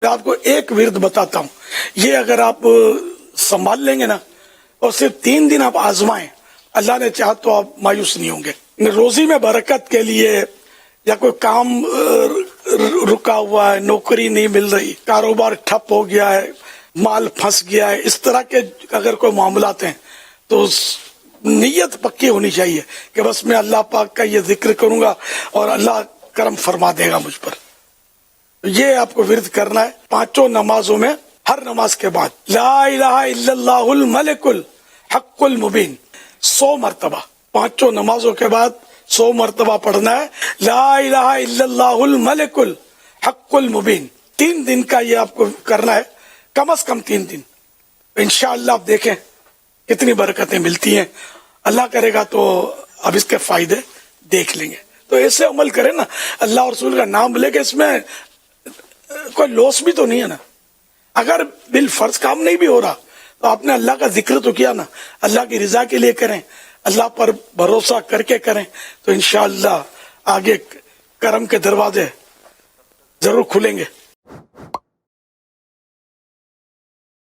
میں آپ کو ایک ورد بتاتا ہوں، یہ اگر آپ سنبھال لیں گے نا اور صرف 3 دن آپ آزمائیں، اللہ نے چاہا تو آپ مایوس نہیں ہوں گے۔ روزی میں برکت کے لیے یا کوئی کام رکا ہوا ہے، نوکری نہیں مل رہی، کاروبار ٹھپ ہو گیا ہے، مال پھنس گیا ہے، اس طرح کے اگر کوئی معاملات ہیں تو نیت پکی ہونی چاہیے کہ بس میں اللہ پاک کا یہ ذکر کروں گا اور اللہ کرم فرما دے گا مجھ پر۔ یہ آپ کو ورد کرنا ہے 5 نمازوں میں، ہر نماز کے بعد لا الہ الا اللہ الملک الحق المبین 100 مرتبہ، 5 نمازوں کے بعد 100 مرتبہ پڑھنا ہے لا الہ الا اللہ الملک الحق المبین۔ 3 دن کا یہ آپ کو کرنا ہے، کم از کم 3 دن۔ انشاءاللہ آپ دیکھیں کتنی برکتیں ملتی ہیں، اللہ کرے گا تو اب اس کے فائدے دیکھ لیں گے۔ تو ایسے عمل کریں نا، اللہ اور رسول کا نام لے کے، اس میں کوئی لوس بھی تو نہیں ہے نا۔ اگر بالفرض کام نہیں بھی ہو رہا تو آپ نے اللہ کا ذکر تو کیا نا، اللہ کی رضا کے لیے کریں، اللہ پر بھروسہ کر کے کریں، تو انشاءاللہ آگے کرم کے دروازے ضرور کھلیں گے۔